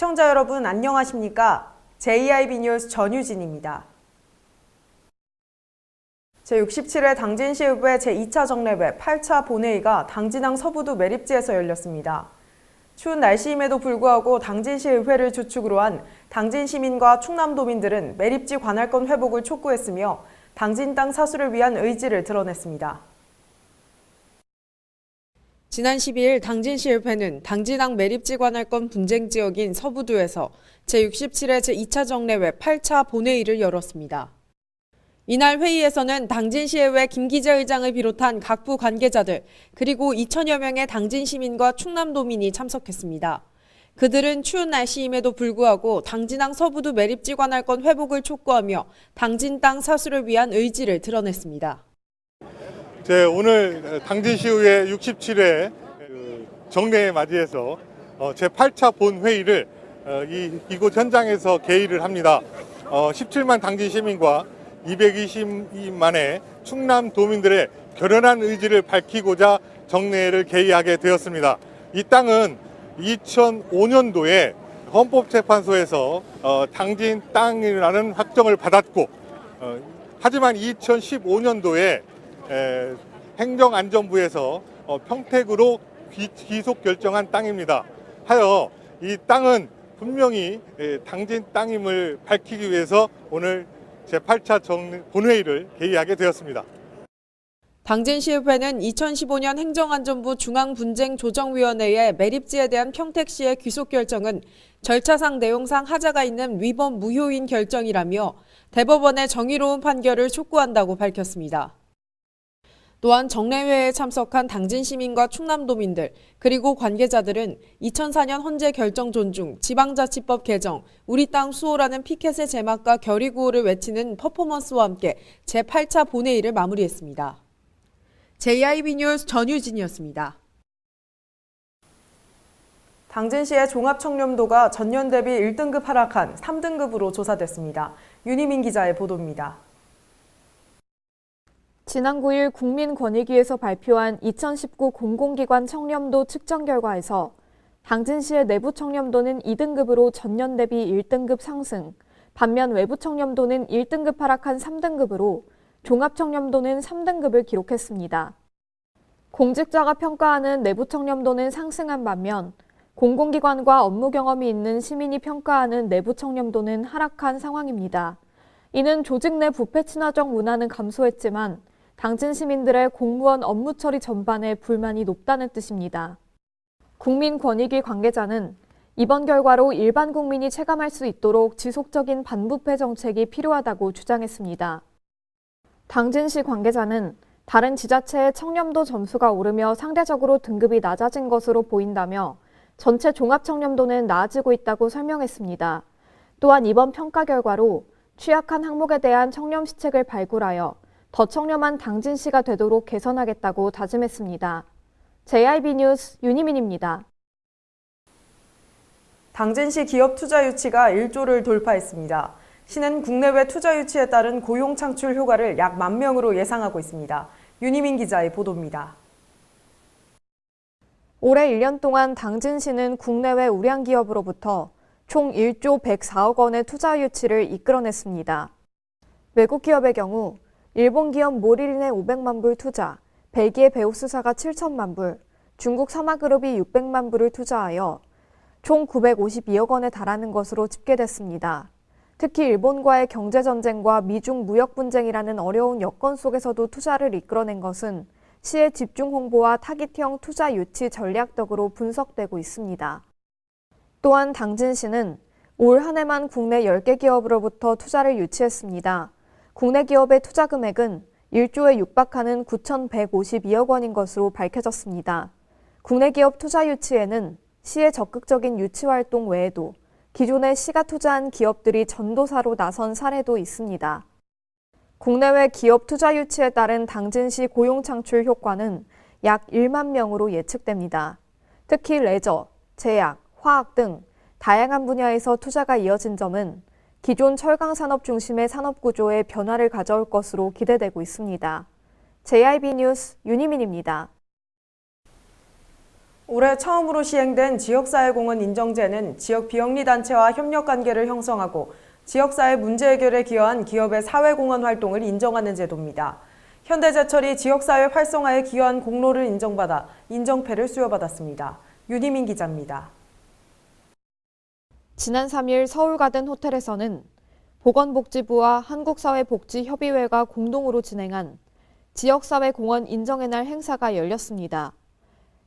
시청자 여러분 안녕하십니까? JIB 뉴스 전유진입니다. 제67회 당진시의회 제2차 정례회 8차 본회의가 당진항 서부두 매립지에서 열렸습니다. 추운 날씨임에도 불구하고 당진시의회를 주축으로 한 당진시민과 충남도민들은 매립지 관할권 회복을 촉구했으며 당진 땅 사수를 위한 의지를 드러냈습니다. 지난 12일 당진시의회는 당진항 매립지 관할권 분쟁 지역인 서부두에서 제67회 제2차 정례회 8차 본회의를 열었습니다. 이날 회의에서는 당진시의회 김기재 의장을 비롯한 각부 관계자들 그리고 2천여 명의 당진시민과 충남도민이 참석했습니다. 그들은 추운 날씨임에도 불구하고 당진항 서부두 매립지 관할권 회복을 촉구하며 당진 땅 사수를 위한 의지를 드러냈습니다. 오늘 당진시의회 67회 정례에 맞이해서 제8차 본회의를 이곳 현장에서 개의를 합니다. 17만 당진시민과 220만의 충남도민들의 결연한 의지를 밝히고자 정례를 개의하게 되었습니다. 이 땅은 2005년도에 헌법재판소에서 당진 땅이라는 확정을 받았고 하지만 2015년도에 행정안전부에서 평택으로 귀속 결정한 땅입니다. 하여 이 땅은 분명히 당진 땅임을 밝히기 위해서 오늘 제8차 본회의를 개의하게 되었습니다. 당진시의회는 2015년 행정안전부 중앙분쟁조정위원회의 매립지에 대한 평택시의 귀속 결정은 절차상 내용상 하자가 있는 위법 무효인 결정이라며 대법원의 정의로운 판결을 촉구한다고 밝혔습니다. 또한 정례회에 참석한 당진시민과 충남도민들 그리고 관계자들은 2004년 헌재 결정 존중, 지방자치법 개정, 우리 땅 수호라는 피켓의 제막과 결의구호를 외치는 퍼포먼스와 함께 제8차 본회의를 마무리했습니다. JIB 뉴스 전유진이었습니다. 당진시의 종합청렴도가 전년 대비 1등급 하락한 3등급으로 조사됐습니다. 윤희민 기자의 보도입니다. 지난 9일 국민권익위에서 발표한 2019 공공기관 청렴도 측정 결과에서 당진시의 내부 청렴도는 2등급으로 전년 대비 1등급 상승, 반면 외부 청렴도는 1등급 하락한 3등급으로 종합 청렴도는 3등급을 기록했습니다. 공직자가 평가하는 내부 청렴도는 상승한 반면 공공기관과 업무 경험이 있는 시민이 평가하는 내부 청렴도는 하락한 상황입니다. 이는 조직 내 부패 친화적 문화는 감소했지만 당진 시민들의 공무원 업무 처리 전반에 불만이 높다는 뜻입니다. 국민권익위 관계자는 이번 결과로 일반 국민이 체감할 수 있도록 지속적인 반부패 정책이 필요하다고 주장했습니다. 당진시 관계자는 다른 지자체의 청렴도 점수가 오르며 상대적으로 등급이 낮아진 것으로 보인다며 전체 종합 청렴도는 나아지고 있다고 설명했습니다. 또한 이번 평가 결과로 취약한 항목에 대한 청렴 시책을 발굴하여 더 청렴한 당진시가 되도록 개선하겠다고 다짐했습니다. JIB 뉴스 윤희민입니다. 당진시 기업 투자 유치가 1조를 돌파했습니다. 시는 국내외 투자 유치에 따른 고용 창출 효과를 약 10,000명으로 예상하고 있습니다. 윤희민 기자의 보도입니다. 올해 1년 동안 당진시는 국내외 우량 기업으로부터 총 1조 104억 원의 투자 유치를 이끌어냈습니다. 외국 기업의 경우 일본 기업 모리린의 500만 불 투자, 벨기에 베오스사가 7천만 불, 중국 사마그룹이 600만 불을 투자하여 총 952억 원에 달하는 것으로 집계됐습니다. 특히 일본과의 경제전쟁과 미중 무역 분쟁이라는 어려운 여건 속에서도 투자를 이끌어낸 것은 시의 집중 홍보와 타깃형 투자 유치 전략적으로 분석되고 있습니다. 또한 당진시는 올 한 해만 국내 10개 기업으로부터 투자를 유치했습니다. 국내 기업의 투자 금액은 1조에 육박하는 9,152억 원인 것으로 밝혀졌습니다. 국내 기업 투자 유치에는 시의 적극적인 유치 활동 외에도 기존에 시가 투자한 기업들이 전도사로 나선 사례도 있습니다. 국내외 기업 투자 유치에 따른 당진시 고용 창출 효과는 약 1만 명으로 예측됩니다. 특히 레저, 제약, 화학 등 다양한 분야에서 투자가 이어진 점은 기존 철강 산업 중심의 산업 구조에 변화를 가져올 것으로 기대되고 있습니다. JIB 뉴스 윤희민입니다. 올해 처음으로 시행된 지역사회공헌 인정제는 지역 비영리단체와 협력관계를 형성하고 지역사회 문제 해결에 기여한 기업의 사회공헌 활동을 인정하는 제도입니다. 현대제철이 지역사회 활성화에 기여한 공로를 인정받아 인정패를 수여받았습니다. 윤희민 기자입니다. 지난 3일 서울가든 호텔에서는 보건복지부와 한국사회복지협의회가 공동으로 진행한 지역사회공헌 인정의 날 행사가 열렸습니다.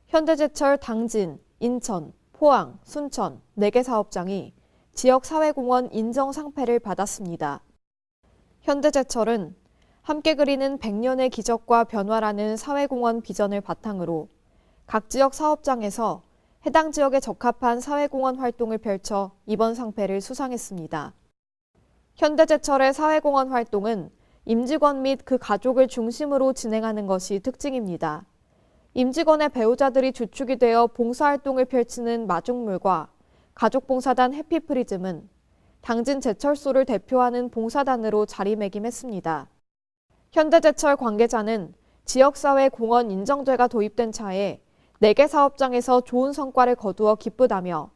현대제철 당진, 인천, 포항, 순천 4개 사업장이 지역사회공헌 인정 상패를 받았습니다. 현대제철은 함께 그리는 100년의 기적과 변화라는 사회공헌 비전을 바탕으로 각 지역 사업장에서 해당 지역에 적합한 사회공헌 활동을 펼쳐 이번 상패를 수상했습니다. 현대제철의 사회공헌 활동은 임직원 및 그 가족을 중심으로 진행하는 것이 특징입니다. 임직원의 배우자들이 주축이 되어 봉사활동을 펼치는 마중물과 가족봉사단 해피프리즘은 당진 제철소를 대표하는 봉사단으로 자리매김했습니다. 현대제철 관계자는 지역사회 공헌 인정제가 도입된 차에 4개 사업장에서 좋은 성과를 거두어 기쁘다며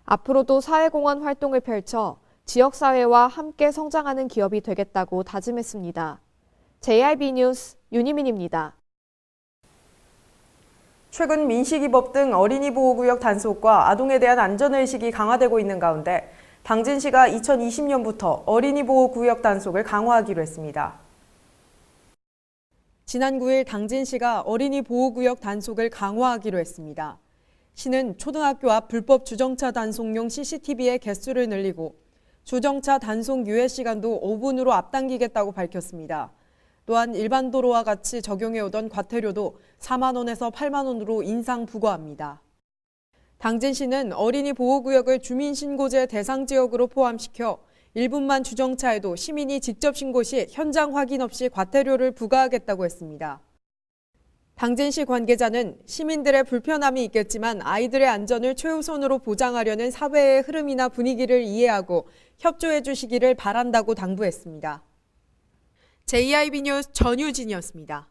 앞으로도 사회공헌 활동을 펼쳐 지역사회와 함께 성장하는 기업이 되겠다고 다짐했습니다. JIB 뉴스 윤희민입니다. 최근 민식이법 등 어린이 보호구역 단속과 아동에 대한 안전의식이 강화되고 있는 가운데 당진시가 2020년부터 어린이 보호구역 단속을 강화하기로 했습니다. 지난 9일 당진시가 어린이 보호구역 단속을 강화하기로 했습니다. 시는 초등학교 앞 불법 주정차 단속용 CCTV의 개수를 늘리고 주정차 단속 유예 시간도 5분으로 앞당기겠다고 밝혔습니다. 또한 일반 도로와 같이 적용해오던 과태료도 4만 원에서 8만 원으로 인상 부과합니다. 당진시는 어린이 보호구역을 주민신고제 대상 지역으로 포함시켜 1분만 주정차해도 시민이 직접 신고 시 현장 확인 없이 과태료를 부과하겠다고 했습니다. 당진시 관계자는 시민들의 불편함이 있겠지만 아이들의 안전을 최우선으로 보장하려는 사회의 흐름이나 분위기를 이해하고 협조해 주시기를 바란다고 당부했습니다. JIB 뉴스 전유진이었습니다.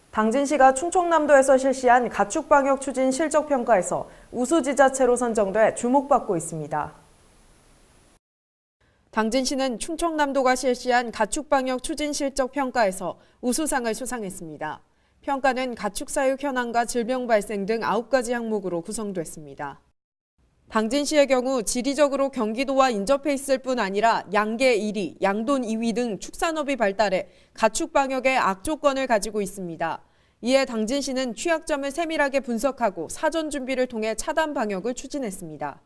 당진시가 충청남도에서 실시한 가축방역 추진 실적평가에서 우수지자체로 선정돼 주목받고 있습니다. 당진시는 충청남도가 실시한 가축방역 추진 실적 평가에서 우수상을 수상했습니다. 평가는 가축사육 현황과 질병 발생 등 9가지 항목으로 구성됐습니다. 당진시의 경우 지리적으로 경기도와 인접해 있을 뿐 아니라 양계 1위, 양돈 2위 등 축산업이 발달해 가축방역의 악조건을 가지고 있습니다. 이에 당진시는 취약점을 세밀하게 분석하고 사전 준비를 통해 차단 방역을 추진했습니다.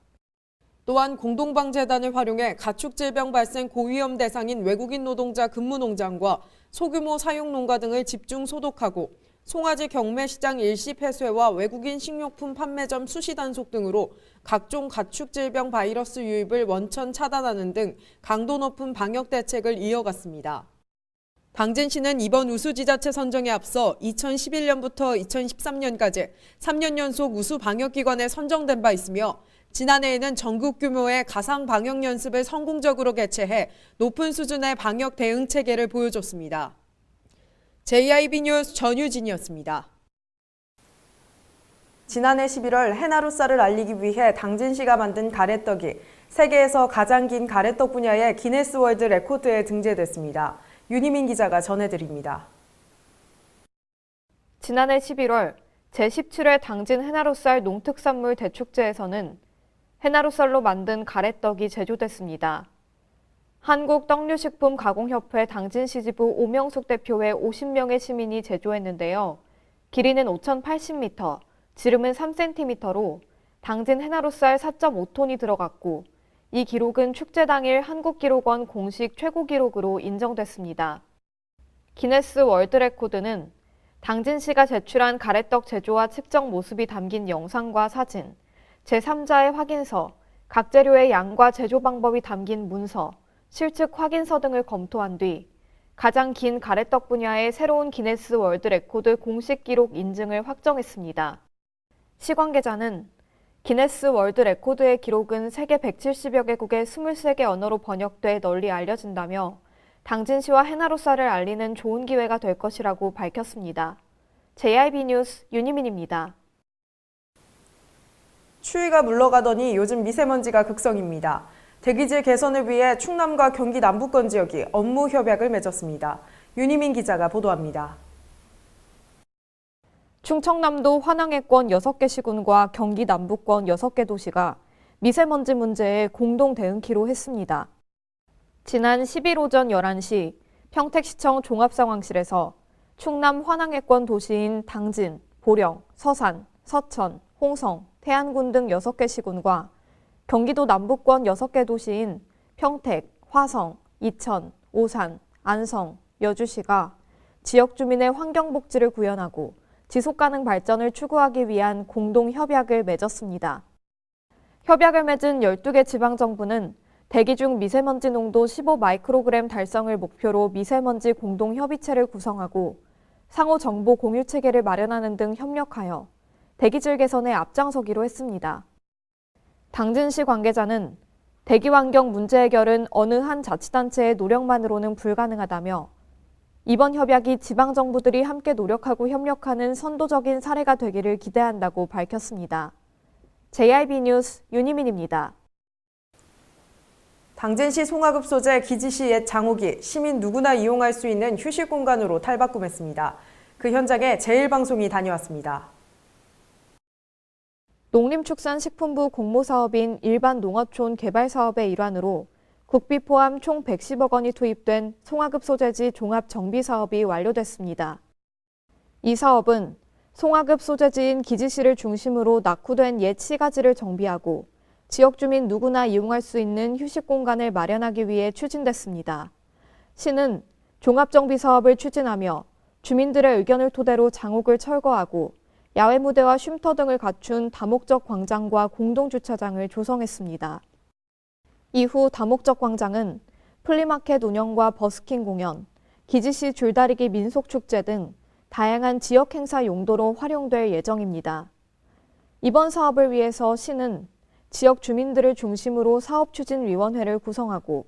또한 공동방재단을 활용해 가축질병 발생 고위험 대상인 외국인 노동자 근무 농장과 소규모 사육 농가 등을 집중 소독하고 송아지 경매시장 일시 폐쇄와 외국인 식료품 판매점 수시 단속 등으로 각종 가축질병 바이러스 유입을 원천 차단하는 등 강도 높은 방역 대책을 이어갔습니다. 당진시는 이번 우수지자체 선정에 앞서 2011년부터 2013년까지 3년 연속 우수 방역기관에 선정된 바 있으며 지난해에는 전국 규모의 가상 방역 연습을 성공적으로 개최해 높은 수준의 방역 대응 체계를 보여줬습니다. JIB 뉴스 전유진이었습니다. 지난해 11월 해나루살을 알리기 위해 당진시가 만든 가래떡이 세계에서 가장 긴 가래떡 분야의 기네스 월드 레코드에 등재됐습니다. 윤희민 기자가 전해드립니다. 지난해 11월 제17회 당진 해나루살 농특산물 대축제에서는 해나루살로 만든 가래떡이 제조됐습니다. 한국떡류식품가공협회 당진시 지부 오명숙 대표의 50명의 시민이 제조했는데요. 길이는 5,080m, 지름은 3cm로 당진 해나루살 4.5톤이 들어갔고 이 기록은 축제 당일 한국기록원 공식 최고 기록으로 인정됐습니다. 기네스 월드 레코드는 당진시가 제출한 가래떡 제조와 측정 모습이 담긴 영상과 사진, 제3자의 확인서, 각 재료의 양과 제조 방법이 담긴 문서, 실측 확인서 등을 검토한 뒤 가장 긴 가래떡 분야의 새로운 기네스 월드 레코드 공식 기록 인증을 확정했습니다. 시 관계자는 기네스 월드 레코드의 기록은 세계 170여 개국의 23개 언어로 번역돼 널리 알려진다며 당진시와 해나루살을 알리는 좋은 기회가 될 것이라고 밝혔습니다. JIB 뉴스 윤희민입니다. 추위가 물러가더니 요즘 미세먼지가 극성입니다. 대기질 개선을 위해 충남과 경기 남부권 지역이 업무 협약을 맺었습니다. 윤희민 기자가 보도합니다. 충청남도 환양해권 6개 시군과 경기 남부권 6개 도시가 미세먼지 문제에 공동 대응키로 했습니다. 지난 10일 오전 11시 평택시청 종합상황실에서 충남 환양해권 도시인 당진, 보령, 서산, 서천, 홍성, 태안군 등 6개 시군과 경기도 남부권 6개 도시인 평택, 화성, 이천, 오산, 안성, 여주시가 지역 주민의 환경복지를 구현하고 지속가능 발전을 추구하기 위한 공동협약을 맺었습니다. 협약을 맺은 12개 지방정부는 대기 중 미세먼지 농도 15마이크로그램 달성을 목표로 미세먼지 공동협의체를 구성하고 상호 정보 공유 체계를 마련하는 등 협력하여 대기질 개선에 앞장서기로 했습니다. 당진시 관계자는 대기 환경 문제 해결은 어느 한 자치단체의 노력만으로는 불가능하다며 이번 협약이 지방정부들이 함께 노력하고 협력하는 선도적인 사례가 되기를 기대한다고 밝혔습니다. JIB 뉴스 윤희민입니다. 당진시 송화급 소재 기지시 옛 장호기 시민 누구나 이용할 수 있는 휴식 공간으로 탈바꿈했습니다. 그 현장에 제일방송이 다녀왔습니다. 농림축산식품부 공모사업인 일반 농어촌 개발 사업의 일환으로 국비 포함 총 110억 원이 투입된 송화급 소재지 종합 정비 사업이 완료됐습니다. 이 사업은 송화급 소재지인 기지시를 중심으로 낙후된 옛 시가지를 정비하고 지역 주민 누구나 이용할 수 있는 휴식 공간을 마련하기 위해 추진됐습니다. 시는 종합정비 사업을 추진하며 주민들의 의견을 토대로 장옥을 철거하고 야외 무대와 쉼터 등을 갖춘 다목적 광장과 공동주차장을 조성했습니다. 이후 다목적 광장은 플리마켓 운영과 버스킹 공연, 기지시 줄다리기 민속축제 등 다양한 지역 행사 용도로 활용될 예정입니다. 이번 사업을 위해서 시는 지역 주민들을 중심으로 사업추진위원회를 구성하고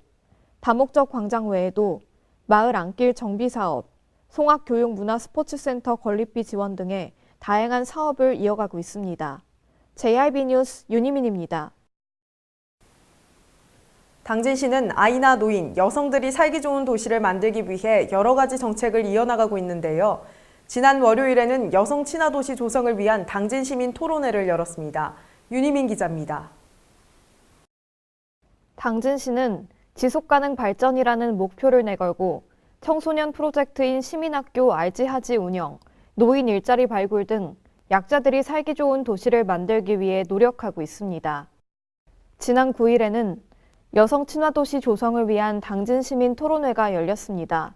다목적 광장 외에도 마을 안길 정비 사업, 송악교육문화스포츠센터 건립비 지원 등의 다양한 사업을 이어가고 있습니다. JIB 뉴스 윤희민입니다. 당진시는 아이나 노인, 여성들이 살기 좋은 도시를 만들기 위해 여러 가지 정책을 이어나가고 있는데요. 지난 월요일에는 여성 친화 도시 조성을 위한 당진 시민 토론회를 열었습니다. 윤희민 기자입니다. 당진시는 지속가능 발전이라는 목표를 내걸고 청소년 프로젝트인 시민학교 알지하지 운영, 노인 일자리 발굴 등 약자들이 살기 좋은 도시를 만들기 위해 노력하고 있습니다. 지난 9일에는 여성 친화 도시 조성을 위한 당진 시민 토론회가 열렸습니다.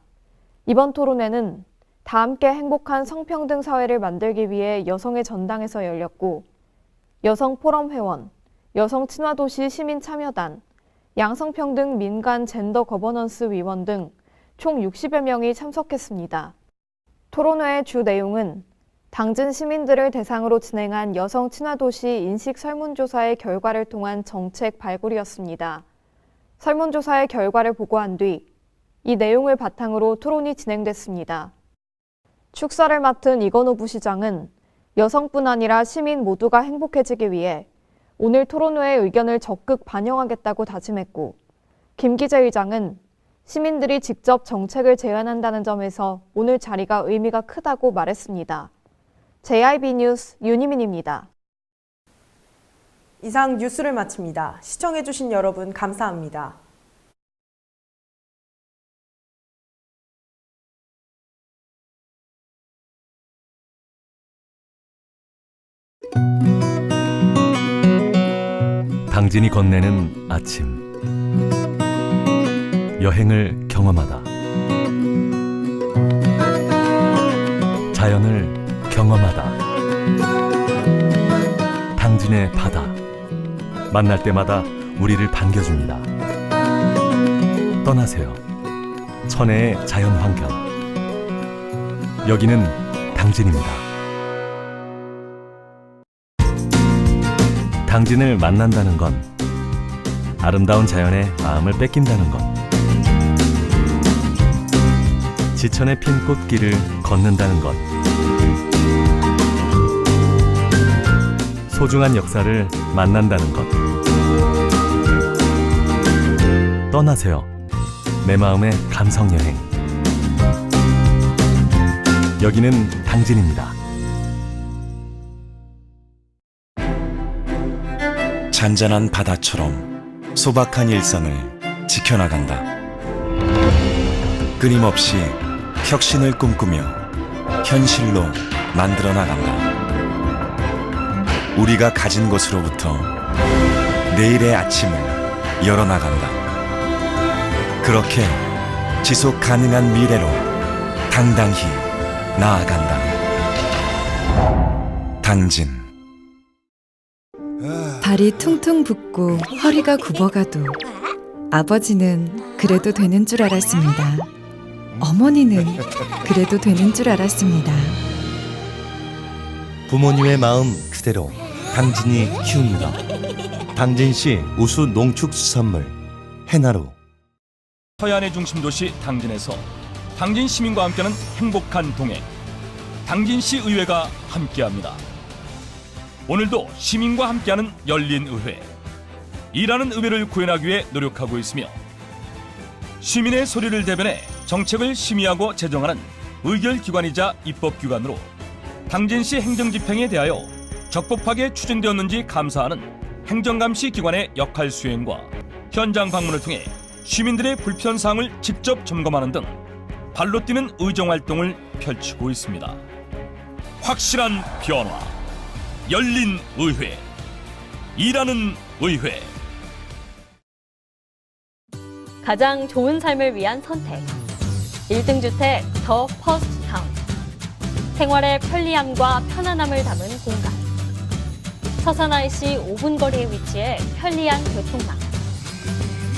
이번 토론회는 다 함께 행복한 성평등 사회를 만들기 위해 여성의 전당에서 열렸고 여성 포럼 회원, 여성 친화 도시 시민 참여단, 양성평등 민간 젠더 거버넌스 위원 등 총 60여 명이 참석했습니다. 토론회의 주 내용은 당진 시민들을 대상으로 진행한 여성 친화 도시 인식 설문조사의 결과를 통한 정책 발굴이었습니다. 설문조사의 결과를 보고한 뒤 이 내용을 바탕으로 토론이 진행됐습니다. 축사를 맡은 이건호 부시장은 여성뿐 아니라 시민 모두가 행복해지기 위해 오늘 토론회의 의견을 적극 반영하겠다고 다짐했고 김기재 의장은 시민들이 직접 정책을 제안한다는 점에서 오늘 자리가 의미가 크다고 말했습니다. JIB 뉴스 윤희민입니다. 이상 뉴스를 마칩니다. 시청해주신 여러분 감사합니다. 당진이 건네는 아침 여행을 경험하다 자연을 경험하다 당진의 바다 만날 때마다 우리를 반겨줍니다. 떠나세요. 천혜의 자연환경 여기는 당진입니다. 당진을 만난다는 건 아름다운 자연에 마음을 뺏긴다는 것 지천에 핀 꽃길을 걷는다는 것 소중한 역사를 만난다는 것. 떠나세요. 내 마음의 감성 여행. 여기는 당진입니다. 잔잔한 바다처럼 소박한 일상을 지켜나간다. 끊임없이 혁신을 꿈꾸며 현실로 만들어 나간다. 우리가 가진 것으로부터 내일의 아침을 열어나간다. 그렇게 지속 가능한 미래로 당당히 나아간다. 당진. 발이 퉁퉁 붓고 허리가 굽어가도 아버지는 그래도 되는 줄 알았습니다. 어머니는 그래도 되는 줄 알았습니다. 부모님의 마음 그대로 당진이 키웁니다. 당진시 우수 농축수산물 해나루. 서해안의 중심 도시 당진에서 당진 시민과 함께하는 행복한 동행, 당진시 의회가 함께합니다. 오늘도 시민과 함께하는 열린 의회, 일하는 의회를 구현하기 위해 노력하고 있으며 시민의 소리를 대변해 정책을 심의하고 제정하는 의결기관이자 입법기관으로 당진시 행정집행에 대하여 적법하게 추진되었는지 감사하는 행정감시 기관의 역할 수행과 현장 방문을 통해 시민들의 불편사항을 직접 점검하는 등 발로 뛰는 의정활동을 펼치고 있습니다. 확실한 변화, 열린 의회, 일하는 의회. 가장 좋은 삶을 위한 선택. 1등 주택 더 퍼스트 타운. 생활의 편리함과 편안함을 담은 공간. 서산 IC 5분 거리에 위치해 편리한 교통망.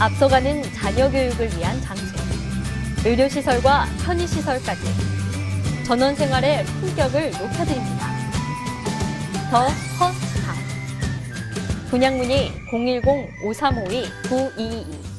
앞서가는 자녀 교육을 위한 장소. 의료시설과 편의시설까지. 전원 생활의 품격을 높여드립니다. 더 퍼스트 타운. 분양 문의 010-5352-9222